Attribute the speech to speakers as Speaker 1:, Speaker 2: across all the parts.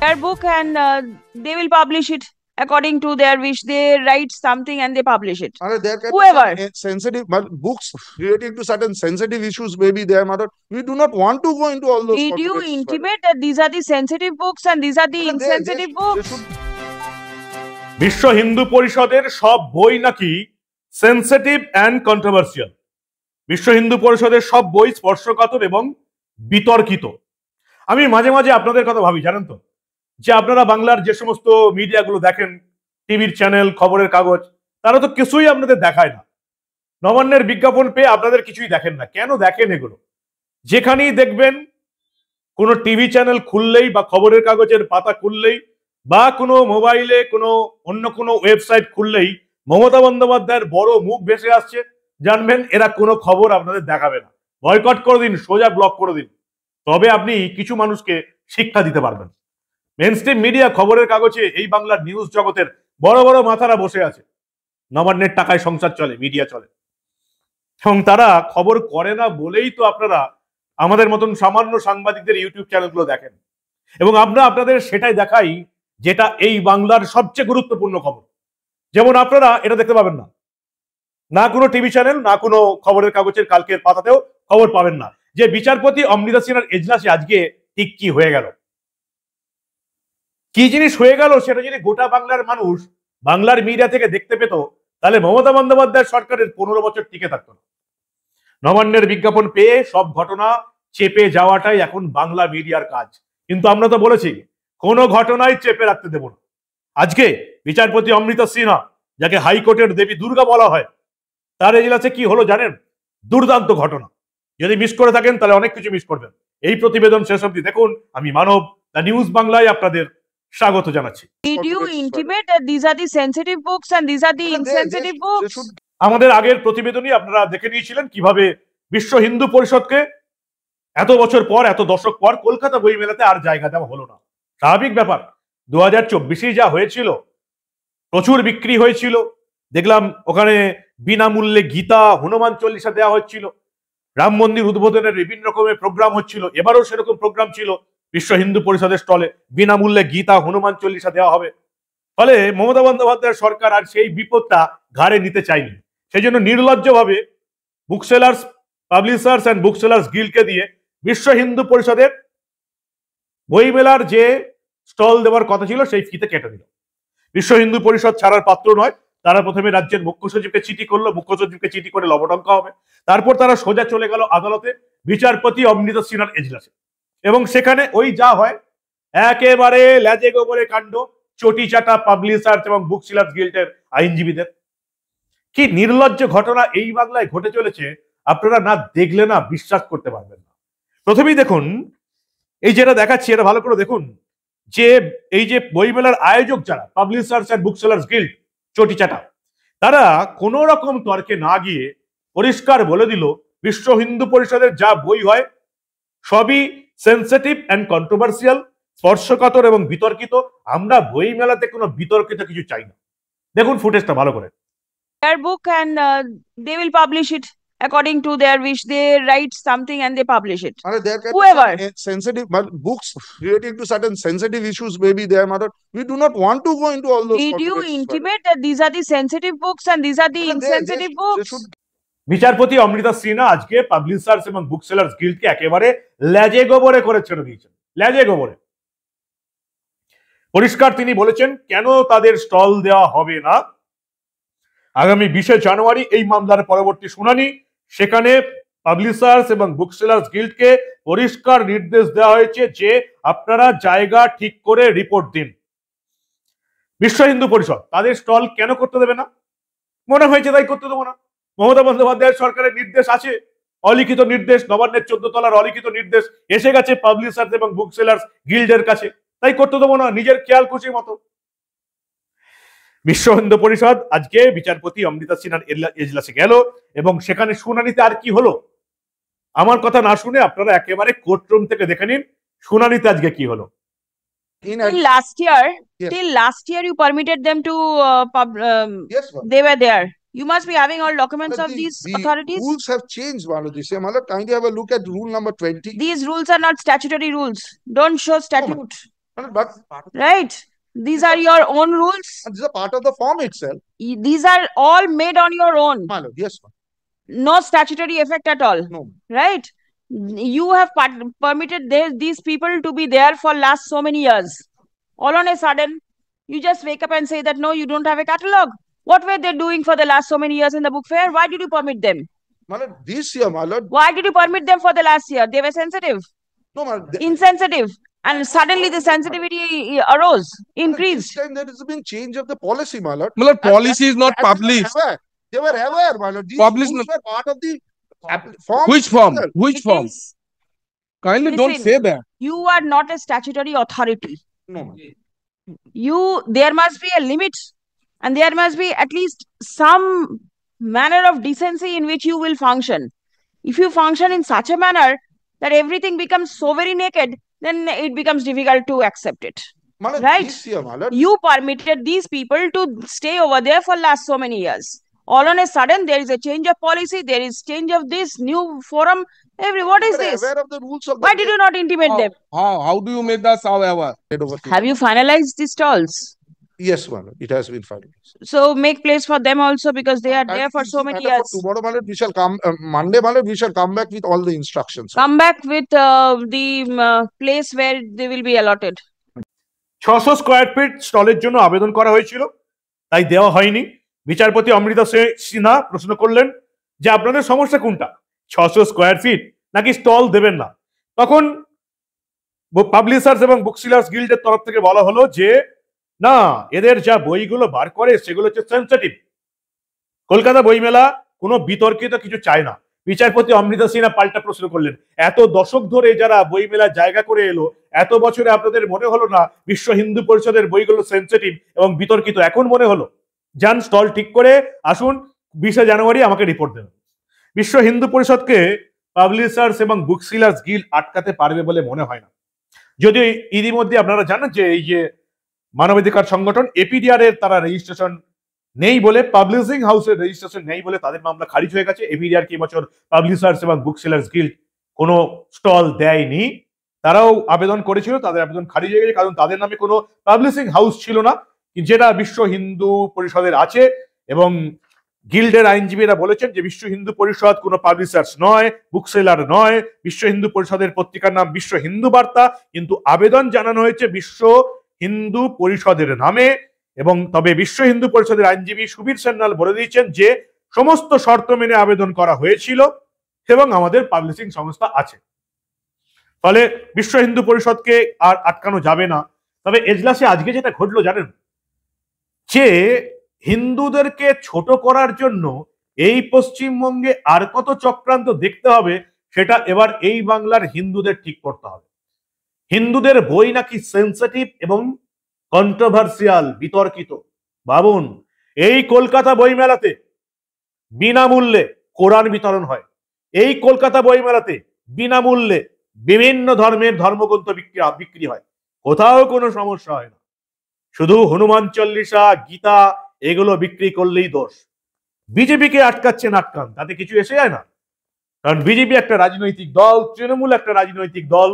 Speaker 1: their book and they will publish it according to their wish. They write something and they publish it.
Speaker 2: There can
Speaker 1: Whoever.
Speaker 2: be some sensitive books relating to certain sensitive issues may be there, mother. We do not want to go into all those.
Speaker 1: Did you intimate that these are the sensitive books and these are the insensitive books?
Speaker 3: বিশ্ব হিন্দু পরিষদের সব বই নাকি sensitive and controversial. বিশ্ব হিন্দু পরিষদের সব বই স্পর্শকাতর এবং বিতর্কিত। আমি মাঝে মাঝে আপনাদের কথা ভাবি, জানেন তো, যে আপনারা বাংলার যে সমস্ত মিডিয়াগুলো দেখেন, টিভির চ্যানেল, খবরের কাগজ, তারা তো কিছুই আপনাদের দেখায় না। নবান্নের বিজ্ঞাপন পেয়ে আপনাদের কিছুই দেখেন না। কেন দেখেন এগুলো? যেখানেই দেখবেন কোনো টিভি চ্যানেল খুললেই বা খবরের কাগজের পাতা খুললেই বা কোনো মোবাইলে অন্য কোনো ওয়েবসাইট খুললেই মমতা বন্দ্যোপাধ্যায়ের বড় মুখ ভেসে আসছে, জানবেন এরা কোনো খবর আপনাদের দেখাবে না। বয়কট করে দিন, সোজা ব্লক করে দিন, তবে আপনি কিছু মানুষকে শিক্ষা দিতে পারবেন। মেইনস্ট্রিম মিডিয়া, খবরের কাগজে এই বাংলার নিউজ জগতের বড় বড় মাথারা বসে আছে। নবান্নের টাকায় সংসার চলে, মিডিয়া চলে, এবং তারা খবর করে না বলেই তো আপনারা আমাদের মতন সামান্য সাংবাদিকদের ইউটিউব চ্যানেলগুলো দেখেন, এবং আমরা আপনাদের সেটাই দেখাই যেটা এই বাংলার সবচেয়ে গুরুত্বপূর্ণ খবর। যেমন আপনারা এটা দেখতে পাবেন না, না কোনো টিভি চ্যানেল, না কোনো খবরের কাগজের কালকের পাতাতেও খবর পাবেন না যে বিচারপতি অমৃতা সিনহার এজলাসে আজকে ঠিক কি হয়ে গেল। কি জিনিস হয়ে গেল সেটা যদি গোটা বাংলার মানুষ বাংলার মিডিয়া থেকে দেখতে পেত, তাহলে মমতা বন্দ্যোপাধ্যায় সরকারের 15 বছর টিকে থাকতো না। নবান্নের বিজ্ঞাপন পেয়ে সব ঘটনা চেপে যাওয়াটাই এখন বাংলা মিডিয়ার কাজ, কিন্তু আমরা তো বলেছি কোনো ঘটনাই চেপে রাখতে দেব না। আজকে বিচারপতি অমৃতা সিনহা, যাকে হাইকোর্টের দেবী দুর্গা বলা হয়, তার এজলাসে কি হলো জানেন? দুর্দান্ত ঘটনা। যদি মিস করে থাকেন তাহলে অনেক কিছু মিস করবেন। এই প্রতিবেদন শেষ অবধি দেখুন। আমি মানব, দ্য নিউজ বাংলায় আপনাদের স্বাগত জানাচ্ছি।
Speaker 1: Did you intimate that these are the sensitive books and these are the insensitive books?
Speaker 3: আমাদের আগের প্রতিবেদনই আপনারা দেখে নিয়েছিলেন কিভাবে বিশ্ব হিন্দু পরিষদকে এত বছর পর, এত দশক পর কলকাতা বই মেলাতে আর জায়গা দেওয়া হলো না। স্বাভাবিক ব্যাপার, 2024 যা হয়েছিল, প্রচুর বিক্রি হয়েছিল। দেখলাম ওখানে বিনামূল্যে গীতা, হনুমান চল্লিশা দেওয়া হচ্ছিল, রাম মন্দির উদ্বোধনের বিভিন্ন রকমের প্রোগ্রাম হচ্ছিল। এবারও সেরকম প্রোগ্রাম ছিল বিশ্ব হিন্দু পরিষদের স্টলে, বিনামূল্যে গীতা, হনুমান চল্লিশা দেওয়া হবে। ফলে মমতা বন্দ্যোপাধ্যায়ের সরকার আর সেই বিপদটা ঘাড়ে নিতে চায়নি। সেই জন্য নির্লজ্জভাবে booksellers, publishers and booksellers গিল্ডকে দিয়ে বিশ্ব হিন্দু পরিষদের বই মেলার যে স্টল দেওয়ার কথা ছিল সেই ফিতে কেটে দিল। বিশ্ব হিন্দু পরিষদ ছাড়ার পাত্র নয়। তারা প্রথমে রাজ্যের মুখ্য সচিবকে চিঠি করলো, মুখ্য সচিবকে চিঠি করে লবটঙ্কা হবে। তারপর তারা সোজা চলে গেল আদালতে, বিচারপতি অমৃতা সিনহার এজলাসে, এবং সেখানে ওই যা হয় একেবারে ল্যাজে গোবরে কাণ্ড, চটি চাটা পাবলিশার্স এবং বুক সেলার্স গিল্ডের আইনজীবীদের। কি নির্লজ্জ ঘটনা এই বাংলায় ঘটে চলেছে, আপনারা না দেখলে না বিশ্বাস করতে পারবেন না। প্রথমেই দেখুন, এই যেটা দেখাচ্ছি এটা ভালো করে দেখুন, যে এই যে বইমেলার আয়োজক যারা, publishers and booksellers guild, চটিচাটা, তারা কোন রকম তর্কে না গিয়ে পরিষ্কার বলে দিল বিশ্ব হিন্দু পরিষদের যা বই হয় সবই সেনসিটিভ এন্ড কন্ট্রোভার্সিয়াল, স্পর্শকাতর এবং বিতর্কিত। আমরা বই মেলাতে কোনো বিতর্কিত কিছু চাই না। দেখুন ফুটেজটা ভালো করে।
Speaker 1: Their book and they will publish it according to their wish. They write something and they publish it.
Speaker 2: There can
Speaker 1: Whoever.
Speaker 2: be some sensitive books relating to certain sensitive issues may be there, mother. We do not want to go into all those.
Speaker 1: Did you intimate that these are the sensitive books and these are the insensitive books?
Speaker 3: বিচারপতি অমৃতা সিনহা আজকে publishers এবং বুক sellers গিল্ডকে একেবারে লেজে গোবরে করে ছেড়ে দিয়েছেন, লেজে গোবরে। পরিষ্কার তিনি বলেছেন কেন তাদের স্টল দেওয়া হবে না। আগামী 20 জানুয়ারি এই মামলার পরবর্তী শুনানি, সেখানে পাবলিশার্স এবং বুক সেলার্স গিল্ডকে পরিষ্কার নির্দেশ দেওয়া হয়েছে যে আপনারা জায়গা ঠিক করে রিপোর্ট দিন। বিশ্ব হিন্দু পরিষদ তাদের স্টল কেন করতে দেবে না? মনে হয়েছে তাই করতে দেবো না। মমতা বন্দ্যোপাধ্যায়ের সরকারের নির্দেশ আছে, অলিখিত নির্দেশ, নবান্নের 14 তলার অলিখিত নির্দেশ এসে গেছে পাবলিশার্স এবং বুক সেলার্স গিল্ডের কাছে, তাই করতে দেবো না নিজের খেয়াল খুশি মতো। বিশ্ব হিন্দু পরিষদ আজকে বিচারপতি অমৃতা সিনহার এজলাসে গেল, এবং সেখানে শুনানিতে আর কি হলো আমার কথা না শুনে আপনারা একেবারে কোর্টরুম থেকে দেখে নিন শুনানিতে আজকে কি হলো।
Speaker 1: Till last year you permitted them to
Speaker 2: Yes,
Speaker 1: they were there. You must be having all documents of these authorities.
Speaker 2: Rules have changed, Manuji. Say, kindly have a look at rule number 20.
Speaker 1: These rules are not statutory rules. Don't show statute.
Speaker 2: But
Speaker 1: right? These are your own rules.
Speaker 2: these are part of the form itself.
Speaker 1: These are all made on your own.
Speaker 2: My lord, yes, ma'am.
Speaker 1: No statutory effect at all.
Speaker 2: No.
Speaker 1: Right? You have permitted these people to be there for last so many years. All on a sudden, you just wake up and say that no, you don't have a catalogue. What were they doing for the last so many years in the book fair? Why did you permit them?
Speaker 2: My lord, this year, my lord.
Speaker 1: Why did you permit them for the last year? They were sensitive.
Speaker 2: No, my lord.
Speaker 1: Insensitive. And suddenly the sensitivity arose, increased.
Speaker 2: This time there has been change of the policy, my lord.
Speaker 4: My lord, policy is not published.
Speaker 2: They were aware, my lord. These
Speaker 4: Published
Speaker 2: rules were part of the form.
Speaker 4: Which form?
Speaker 2: itself.
Speaker 4: Which
Speaker 1: It
Speaker 4: form?
Speaker 1: is-
Speaker 4: Kindly don't
Speaker 1: Listen.
Speaker 4: say that.
Speaker 1: You are not a statutory authority.
Speaker 2: No, ma'am.
Speaker 1: There must be a limit, and there must be at least some manner of decency in which you will function. If you function in such a manner that everything becomes so very naked, then it becomes difficult to accept it.
Speaker 2: My lord,
Speaker 1: Right.
Speaker 2: this year, my lord.
Speaker 1: You permitted these people to stay over there for last so many years. All on a sudden, there is a change of policy, there is change of this new forum. What is
Speaker 2: They were
Speaker 1: this?
Speaker 2: aware of the rules of
Speaker 1: Why did you not intimate them?
Speaker 4: How do you make us however?
Speaker 1: Have you finalized the stalls?
Speaker 2: Yes, my lord. It has been finalized.
Speaker 1: So make place for them also, because they are there for so many
Speaker 2: And
Speaker 1: years.
Speaker 2: tomorrow, my lord, we shall come. Monday, my lord, we shall come back with all the instructions.
Speaker 1: Come back with the place where they will be allotted.
Speaker 3: 600 square feet স্টলের জন্য আবেদন করা হয়েছিল, তাই দেওয়া হয়নি। বিচারপতি অমৃতা সিনহা প্রশ্ন করলেন যে আপনাদের সমস্যা কোনটা, 600 স্কয়ার ফিট নাকি স্টল দেবেন না? তখন পাবলিশার্স এবং বুকসেলার্স গিল্ডের তরফ থেকে বলা হলো যে না, এদের যা বইগুলো বার করে সেগুলো হচ্ছে সেন্সিটিভ। কলকাতা বইমেলা কোনো বিতর্কিত কিছু চায় না। বিচারপতি অমৃতা সিনহা পাল্টা প্রশ্ন করলেন, এত দশক ধরে যারা বইমেলা জায়গা করে এলো, এত বছরে আপনাদের মনে হলো না বিশ্ব হিন্দু পরিষদের বইগুলো সেন্সিটিভ এবং বিতর্কিত? এখন মনে হলো? যান, স্টল ঠিক করে আসুন, 20 জানুয়ারি আমাকে রিপোর্ট দেবেন। বিশ্ব হিন্দু পরিষদকে পাবলিশার্স এবং বুকসেলার্স গিল্ড আটকাতে পারবে বলে মনে হয় না। যদিও ইতিমধ্যে আপনারা জানেন যে এই যে মানবাধিকার সংগঠন এপিডিআর এর তারা রেজিস্ট্রেশন নেই বলে, পাবলিশিং হাউসের রেজিস্ট্রেশন নেই বলে তাদের মামলা খারিজ হয়ে গেছে। এপিডিআর কি বছর পাবলিশার্স এবং বুকসেলার্স গিল্ড কোনো স্টল দেয়নি, তারাও আবেদন করেছিল, তাদের আবেদন খারিজ হয়ে গেছে, কারণ তাদের নামে কোনো পাবলিশিং হাউস ছিল না, যেটা বিশ্ব হিন্দু পরিষদের আছে। এবং গিল্ডের আইনজীবীরা বলেছেন যে বিশ্ব হিন্দু পরিষদ কোনো পাবলিশার্স নয়, বুকসেলার নয়। বিশ্ব হিন্দু পরিষদের পত্রিকার নাম বিশ্ব হিন্দু বার্তা, কিন্তু আবেদন জানানো হয়েছে বিশ্ব হিন্দু পরিষদের নামে। এবং তবে বিশ্ব হিন্দু পরিষদের আইনজীবী সুবীর সান্যাল বলে দিয়েছেন যে সমস্ত শর্ত মেনে আবেদন করা হয়েছিল এবং আমাদের পাবলিশিং সংস্থা আছে, ফলে বিশ্ব হিন্দু পরিষদকে আর আটকানো যাবে না। তবে এজলাসে আজকে যেটা ঘটলো জানেন, যে হিন্দুদেরকে ছোট করার জন্য এই পশ্চিমবঙ্গে আর কত চক্রান্ত দেখতে হবে সেটা এবার এই বাংলার হিন্দুদের ঠিক করতে হবে। হিন্দুদের বই নাকি সেন্সিটিভ এবং কন্ট্রোভার্সিয়াল, বিতর্কিত। ভাবুন, এই কলকাতা বইমেলাতে বিনামূল্যে কোরআন বিতরণ হয়, এই কলকাতা বইমেলাতে বিনামূল্যে বিভিন্ন ধর্মের ধর্মগ্রন্থ বিক্রি হয়, কোথাও কোনো সমস্যা হয় না। শুধু হনুমান চল্লিশা, গীতা এগুলো বিক্রি করলেই দোষ। বিজেপিকে আটকাচ্ছেন, আটকান, তাতে কিছু এসে যায় না, কারণ বিজেপি একটা রাজনৈতিক দল, তৃণমূল একটা রাজনৈতিক দল,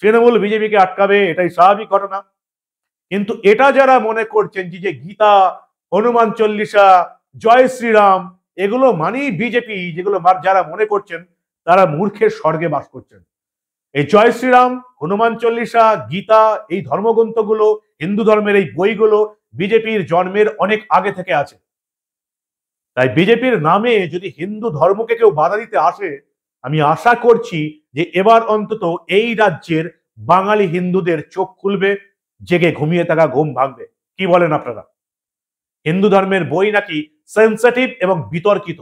Speaker 3: তৃণমূল বিজেপিকে আটকাবে, এটাই স্বাভাবিক ঘটনা। কিন্তু এটা যারা মনে করছেন যে গীতা, হনুমান চল্লিশা, জয় শ্রীরাম এগুলো মানেই বিজেপি, যেগুলো যারা মনে করছেন তারা মূর্খের স্বর্গে বাস করছেন। এই জয় শ্রীরাম, হনুমান চল্লিশা, গীতা, এই ধর্মগ্রন্থগুলো, হিন্দু ধর্মের এই বইগুলো বিজেপির জন্মের অনেক আগে থেকে আছে। তাই বিজেপির নামে যদি হিন্দু ধর্মকে কেউ বাধা দিতে আসে, আমি আশা করছি যে এবার অন্তত এই রাজ্যের বাঙালি হিন্দুদের চোখ খুলবে, জেগে ঘুমিয়ে থাকা ঘুম ভাঙবে। কি বলেন আপনারা? হিন্দু ধর্মের বই নাকি সেন্সিটিভ এবং বিতর্কিত,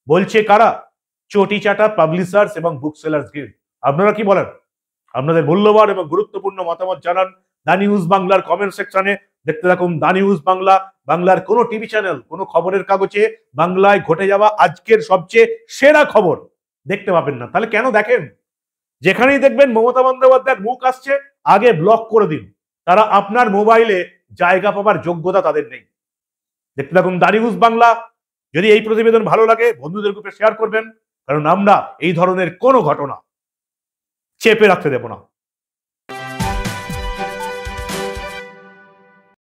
Speaker 3: বলছে কারা? চটি চাটা পাবলিশার্স এবং বুকসেলার্স গিল্ড। আপনারা কি বলেন? আপনাদের মূল্যবান এবং গুরুত্বপূর্ণ মতামত জানান দা নিউজ বাংলার কমেন্ট সেকশনে। দেখতে থাকুন দা নিউজ বাংলা, বাংলার কোনো টিভি চ্যানেল, কোনো খবরের কাগজে বাংলায় ঘটে যাওয়া আজকের সবচেয়ে সেরা খবর দেখতে পাবেন না। তাহলে কেন দেখেন? যেখানেই দেখবেন মমতা বন্দ্যোপাধ্যায়ের মুখ আসছে, আগে ব্লক করে দিন। তারা আপনার মোবাইলে জায়গা পাবার যোগ্যতা তাদের নেই। দেখতে থাকুন দা নিউজ বাংলা। যদি এই প্রতিবেদন ভালো লাগে বন্ধুদের গ্রুপে শেয়ার করবেন, কারণ আমরা এই ধরনের কোনো ঘটনা চেপে রাখতে দেব না।